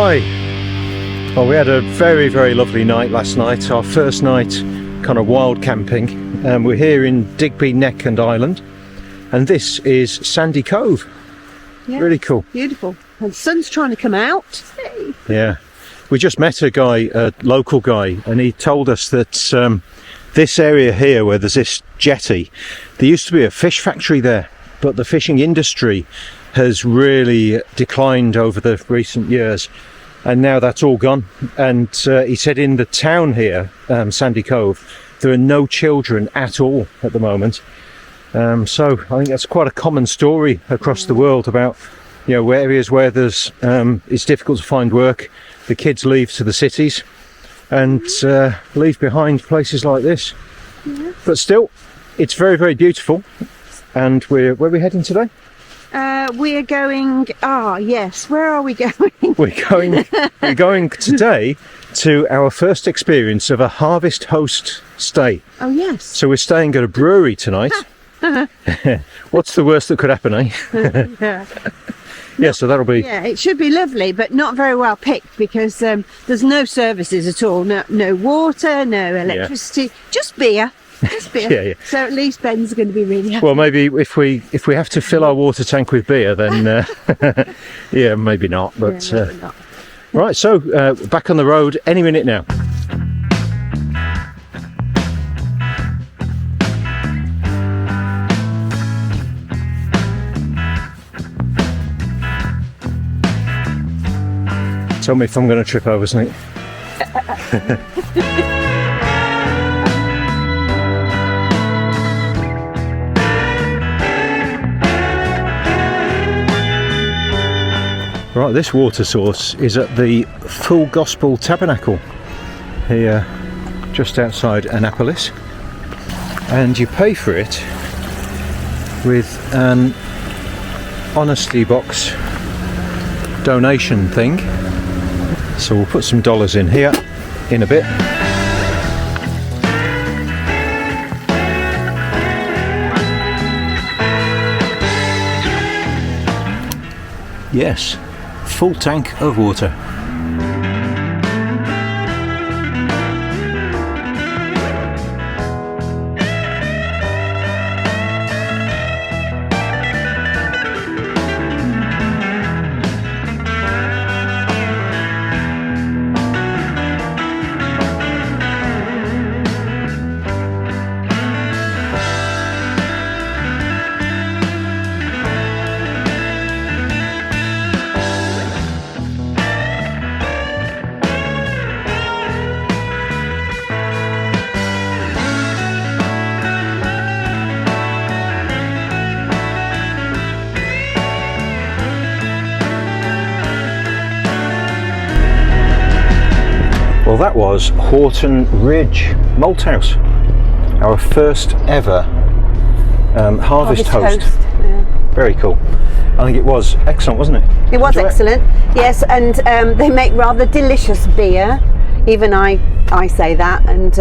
Hi. Well, we had a very, very lovely night last night. Our first night kind of wild camping. We're here in Digby Neck and Island. And this is Sandy Cove. Yeah, really cool. Beautiful. And the sun's trying to come out. Hey. Yeah. We just met a guy, a local guy, and he told us that this area here where there's this jetty, there used to be a fish factory there, but the fishing industry has really declined over the recent years, and now that's all gone. And he said in the town here, Sandy Cove, there are no children at all at the moment. So I think that's quite a common story across the world about, you know, areas where there's it's difficult to find work. The kids leave to the cities and leave behind places like this. Yeah. But still, it's very, very beautiful. And where are we heading today? We're going. Yes. Where are we going? We're going today to our first experience of a harvest host stay. Oh yes. So we're staying at a brewery tonight. What's the worst that could happen, eh? Yeah. Yeah, so that'll be... Yeah, it should be lovely, but not very well picked because there's no services at all. No water, no electricity, just beer. Just beer. Yeah. So at least Ben's going to be really happy. Well, maybe if we have to fill our water tank with beer, then yeah, maybe not. But yeah, maybe not. Right, so back on the road any minute now. Tell me if I'm going to trip over something. Right, this water source is at the Full Gospel Tabernacle here just outside Annapolis, and you pay for it with an honesty box donation thing. So we'll put some dollars in here in a bit. Yes, full tank of water. Well, that was Horton Ridge Malthouse, our first ever harvest host. Yeah. Very cool. I think it was excellent, wasn't it? It was excellent, yes, and they make rather delicious beer. Even I say that, and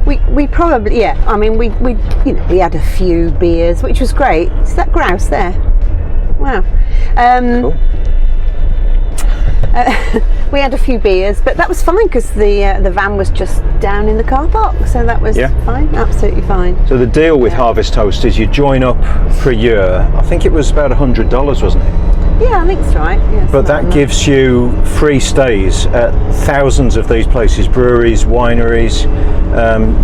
we probably, yeah. I mean, we had a few beers, which was great. Is that grouse there? Wow. Cool. We had a few beers, but that was fine because the van was just down in the car park, so that was fine, absolutely fine. So the deal with Harvest Host is you join up for a year. I think it was about $100, wasn't it? Yeah, I think that's right. Yeah, but that gives you free stays at thousands of these places, breweries, wineries,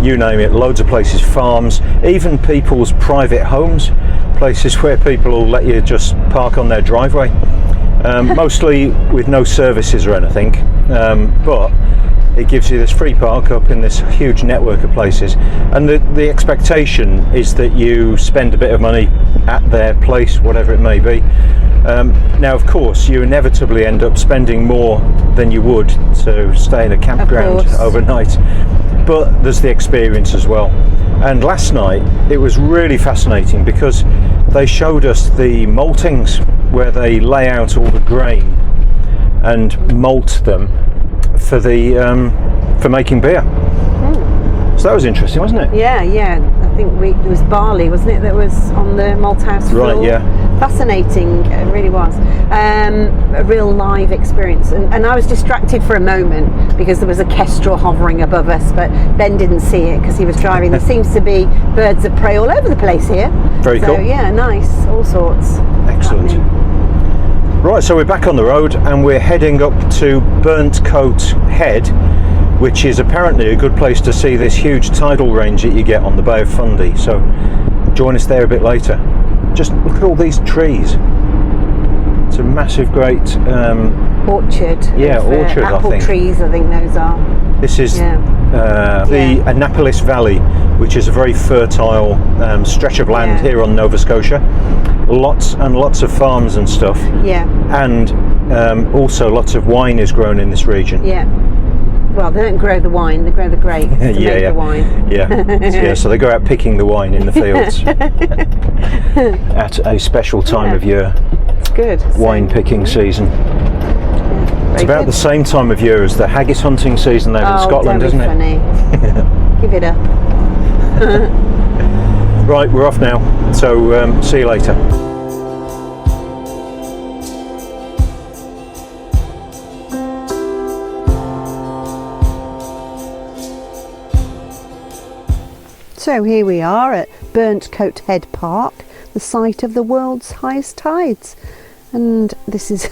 you name it, loads of places, farms, even people's private homes, places where people will let you just park on their driveway. Mostly with no services or anything, but it gives you this free park up in this huge network of places, and the expectation is that you spend a bit of money at their place, whatever it may be. Now of course you inevitably end up spending more than you would to stay in a campground overnight, but there's the experience as well. And last night it was really fascinating because they showed us the maltings where they lay out all the grain and malt them for the for making beer. So that was interesting, wasn't it? Yeah. I think there was barley, wasn't it, that was on the malt house floor? Right, yeah. fascinating. It really was a real live experience, and I was distracted for a moment because there was a kestrel hovering above us, but Ben didn't see it because he was driving. There seems to be birds of prey all over the place here. Very cool. Yeah, nice, all sorts. Excellent. Happening. Right, so we're back on the road and we're heading up to Burntcoat Head, which is apparently a good place to see this huge tidal range that you get on the Bay of Fundy. So join us there a bit later. Just look at all these trees. It's a massive, great orchard. Yeah, of, orchard. apple I think trees. I think those are. This is the Annapolis Valley, which is a very fertile stretch of land here on Nova Scotia. Lots and lots of farms and stuff. Yeah. And also lots of wine is grown in this region. Yeah. Well, they don't grow the wine; they grow the grapes to make the wine. Yeah, so they go out picking the wine in the fields at a special time of year. It's good. Wine picking season. It's about the same time of year as the haggis hunting season there in Scotland, isn't it? Funny. Give it up. Right, we're off now. So see you later. So here we are at Burntcoat Head Park, the site of the world's highest tides. And this is,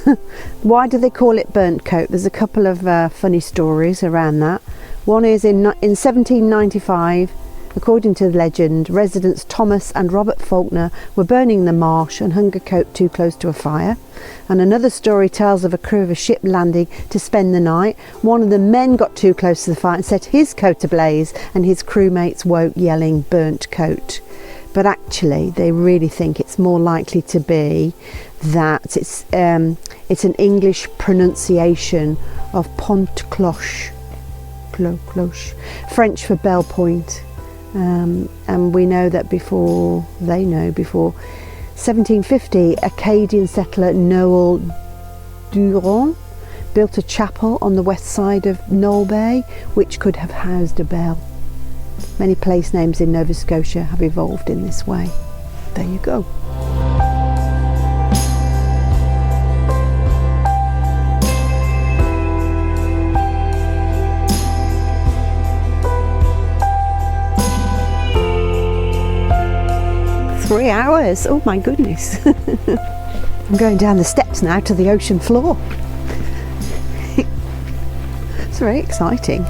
why do they call it Burntcoat? There's a couple of funny stories around that. One is in 1795, according to the legend, residents Thomas and Robert Faulkner were burning the marsh and hung a coat too close to a fire. And another story tells of a crew of a ship landing to spend the night. One of the men got too close to the fire and set his coat ablaze, and his crewmates woke yelling burnt coat. But actually they really think it's more likely to be that it's an English pronunciation of Pont Cloche, French for bell point. And we know that before 1750, Acadian settler Noel Durand built a chapel on the west side of Norway which could have housed a bell. Many place names in Nova Scotia have evolved in this way. There you go. Three hours, oh my goodness. I'm going down the steps now to the ocean floor. It's very exciting.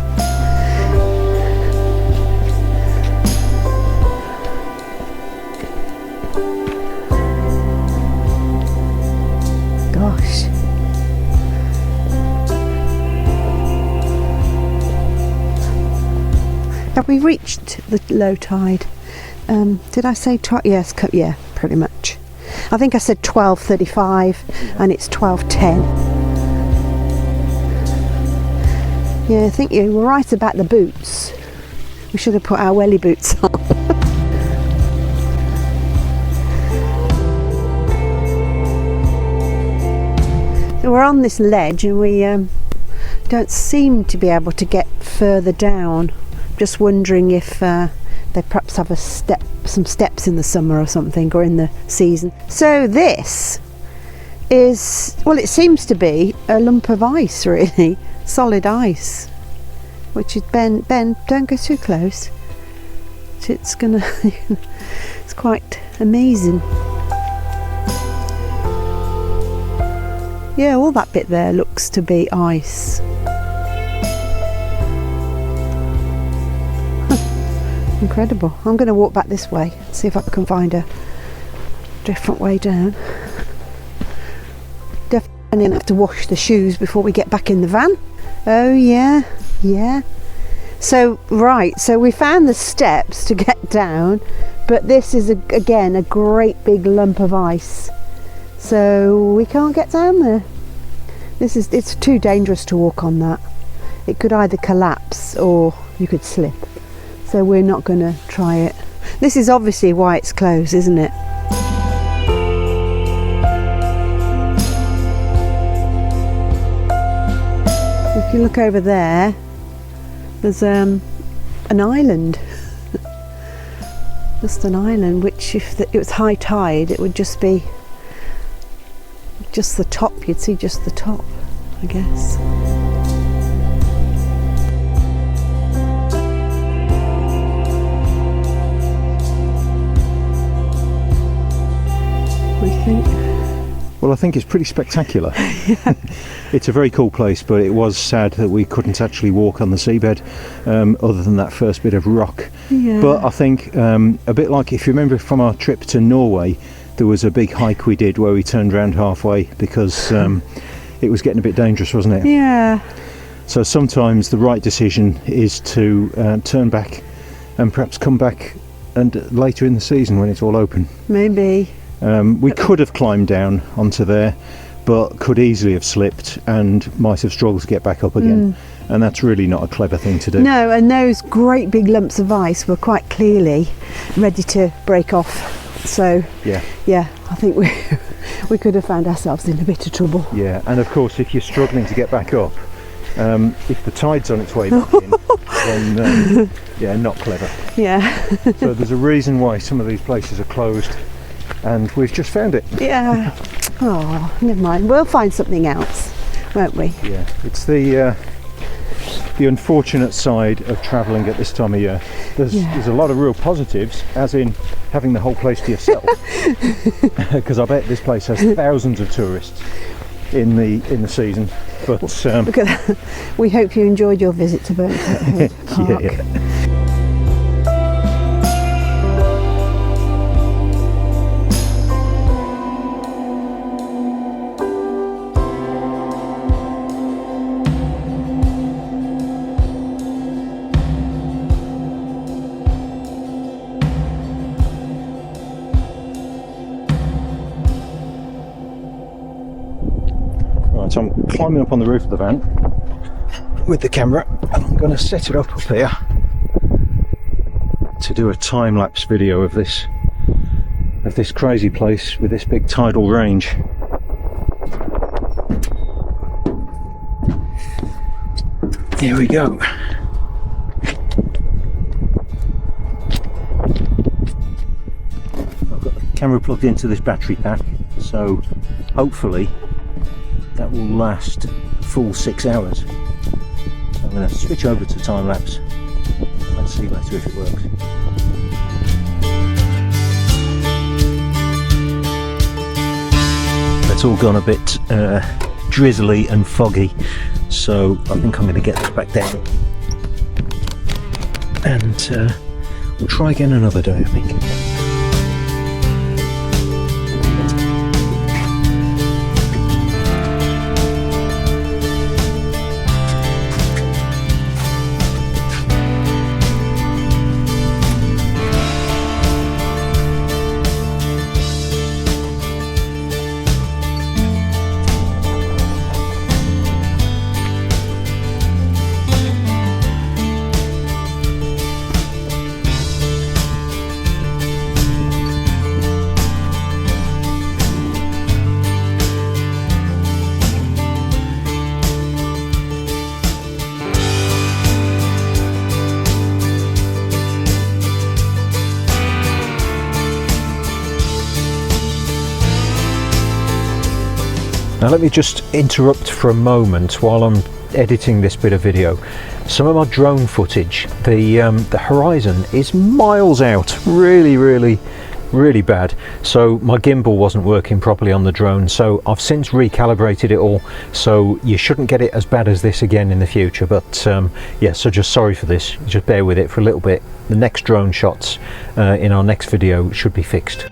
Gosh. Have we reached the low tide? Did I say 12? Yes, yeah, pretty much. I think I said 12:35 and it's 12:10. Yeah, I think you were right about the boots. We should have put our welly boots on. So we're on this ledge and we don't seem to be able to get further down. Just wondering if they perhaps have some steps in the summer or something, or in the season. So this is, well, it seems to be a lump of ice, really, solid ice, which is Ben, don't go too close. It's gonna, it's quite amazing. Yeah, all that bit there looks to be ice. Incredible. I'm going to walk back this way, see if I can find a different way down. Definitely going to have to wash the shoes before we get back in the van. Oh yeah. So right, so we found the steps to get down, but this is again a great big lump of ice. So we can't get down there. It's too dangerous to walk on that. It could either collapse or you could slip. So we're not going to try it. This is obviously why it's closed, isn't it? If you look over there, there's an island. Just an island, which if it was high tide, it would just be just the top, you'd see just the top, I guess. What do you think? Well, I think it's pretty spectacular. It's a very cool place, but it was sad that we couldn't actually walk on the seabed, other than that first bit of rock. Yeah. But I think a bit like, if you remember from our trip to Norway, there was a big hike we did where we turned around halfway because it was getting a bit dangerous, wasn't it? Yeah. So sometimes the right decision is to turn back and perhaps come back and later in the season when it's all open. Maybe. We could have climbed down onto there, but could easily have slipped and might have struggled to get back up again. And that's really not a clever thing to do. No, and those great big lumps of ice were quite clearly ready to break off. So yeah, I think we could have found ourselves in a bit of trouble. Yeah, and of course if you're struggling to get back up, if the tide's on its way back in, then yeah, not clever. Yeah. So there's a reason why some of these places are closed, and we've just found it. Yeah. Oh, never mind. We'll find something else, won't we? Yeah, it's the unfortunate side of travelling at this time of year. There's a lot of real positives, as in having the whole place to yourself, because I bet this place has thousands of tourists in the season. But look at that. We hope you enjoyed your visit to Burntcoat Head Park. Yeah. So I'm climbing up on the roof of the van with the camera, and I'm going to set it up here to do a time-lapse video of this crazy place with this big tidal range. Here we go. I've got the camera plugged into this battery pack, so hopefully that will last a full 6 hours. So I'm going to switch over to time lapse. Let's see later if it works. It's all gone a bit drizzly and foggy, so I think I'm going to get this back down and we'll try again another day, I think. Now let me just interrupt for a moment while I'm editing this bit of video. Some of my drone footage, the horizon is miles out, really bad. So my gimbal wasn't working properly on the drone, so I've since recalibrated it all, so you shouldn't get it as bad as this again in the future. But yeah, so just sorry for this, just bear with it for a little bit. The next drone shots in our next video should be fixed.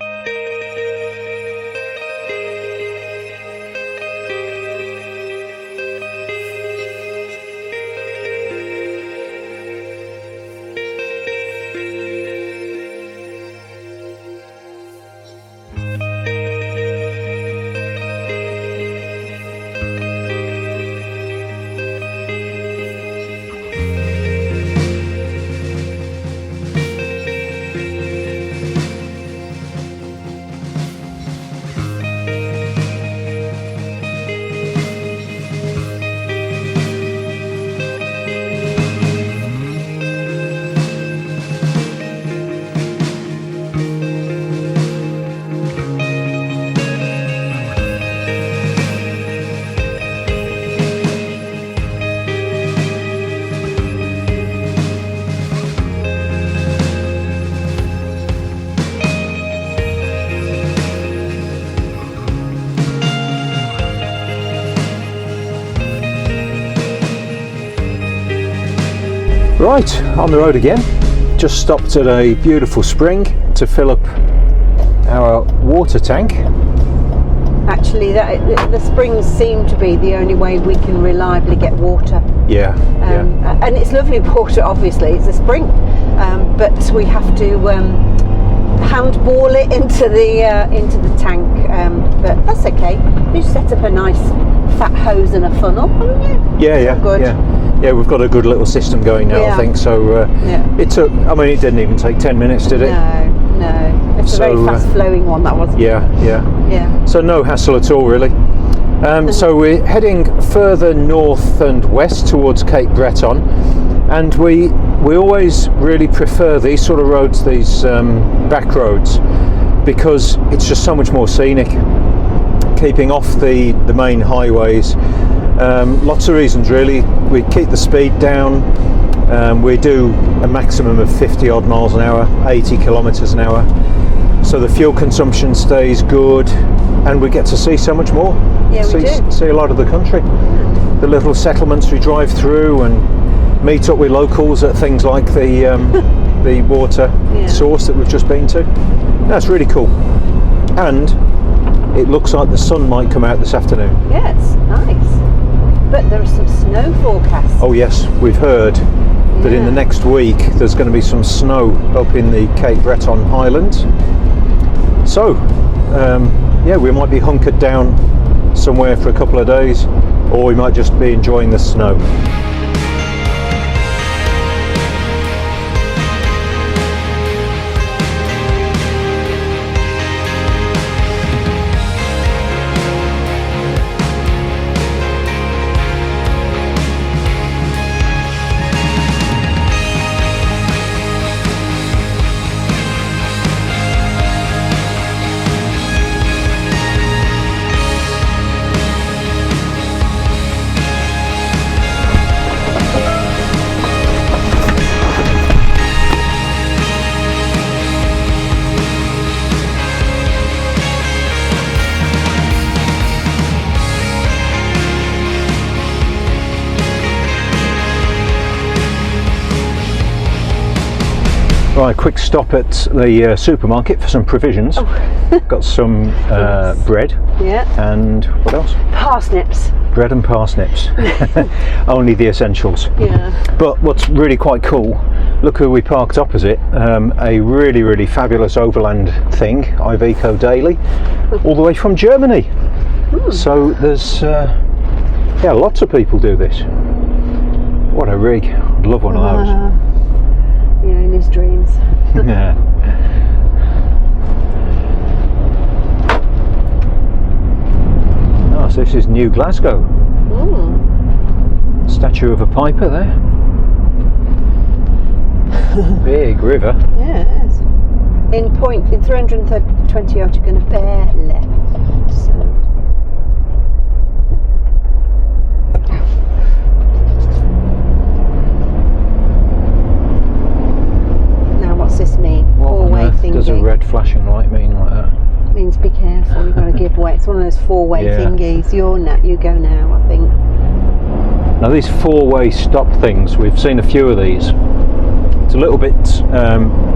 Right, on the road again. Just stopped at a beautiful spring to fill up our water tank. Actually, the springs seem to be the only way we can reliably get water. Yeah, And it's lovely water, obviously, it's a spring, but we have to handball it into the tank, but that's okay. You set up a nice fat hose and a funnel, haven't you? Yeah, good. Yeah, we've got a good little system going now, I think, so it took, I mean, it didn't even take 10 minutes, did it? No, it's a very fast flowing one, that was. Yeah. So no hassle at all, really. So we're heading further north and west towards Cape Breton, and we always really prefer these sort of roads, these back roads, because it's just so much more scenic, keeping off the main highways. Lots of reasons, really. We keep the speed down. We do a maximum of 50 odd miles an hour, 80 kilometers an hour, so the fuel consumption stays good, and we get to see so much more. Yeah, we do. See a lot of the country, the little settlements we drive through, and meet up with locals at things like the water source that we've just been to. That's really cool, and it looks like the sun might come out this afternoon. Yes, nice. But there is some snow forecast. Oh yes, we've heard that in the next week there's going to be some snow up in the Cape Breton Island. So, we might be hunkered down somewhere for a couple of days, or we might just be enjoying the snow. Right, quick stop at the supermarket for some provisions. Got some bread. Yeah. And what else? Parsnips. Bread and parsnips. Only the essentials. Yeah. But what's really quite cool, look who we parked opposite. A really, really fabulous overland thing, Iveco Daily, all the way from Germany. So there's, lots of people do this. What a rig. I'd love one of those. In his dreams. Yeah. Oh, so this is New Glasgow. Statue of a piper there. Big river. Yeah, it is. In 320 odd, you're going to bear left. So. What's this mean? Four-way thingy. Does a red flashing light mean like that? It means be careful, you've got to give way. It's one of those four-way thingies. You go now, I think. Now these four-way stop things, we've seen a few of these. It's a little bit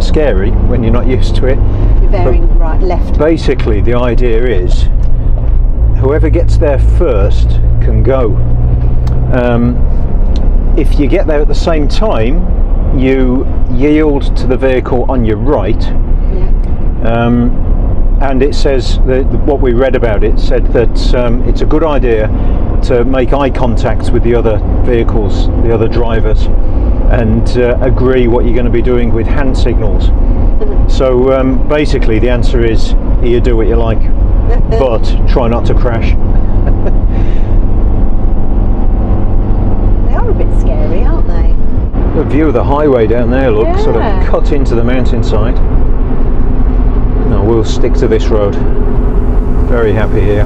scary when you're not used to it. You're bearing right, left. Basically the idea is whoever gets there first can go. If you get there at the same time, you yield to the vehicle on your right, and it says that what we read about it said that it's a good idea to make eye contact with the other vehicles, the other drivers, and agree what you're going to be doing with hand signals. So basically the answer is you do what you like, but try not to crash. They are a bit scary, aren't they? The view of the highway down there, look, sort of cut into the mountainside. No, we'll stick to this road. Very happy here.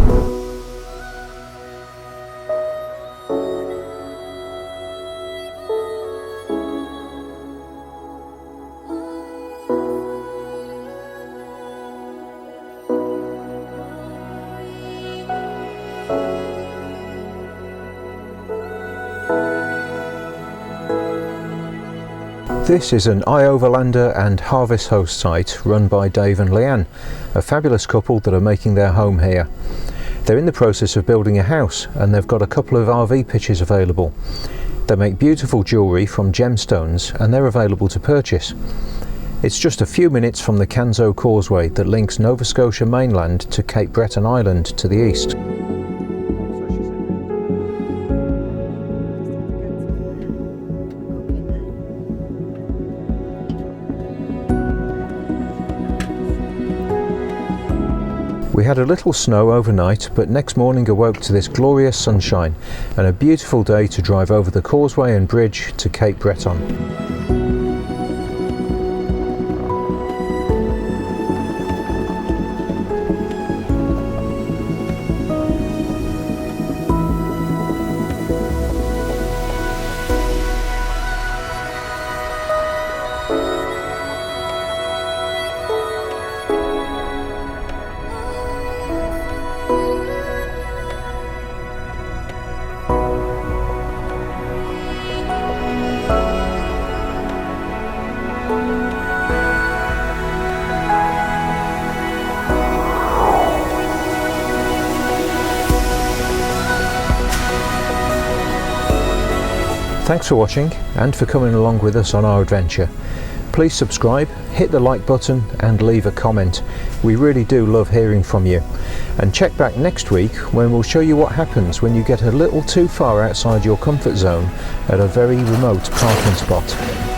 This is an iOverlander and harvest host site run by Dave and Leanne, a fabulous couple that are making their home here. They're in the process of building a house and they've got a couple of RV pitches available. They make beautiful jewellery from gemstones and they're available to purchase. It's just a few minutes from the Canso Causeway that links Nova Scotia mainland to Cape Breton Island to the east. We had a little snow overnight, but next morning awoke to this glorious sunshine and a beautiful day to drive over the causeway and bridge to Cape Breton. Thanks for watching and for coming along with us on our adventure. Please subscribe, hit the like button and leave a comment. We really do love hearing from you. And check back next week when we'll show you what happens when you get a little too far outside your comfort zone at a very remote parking spot.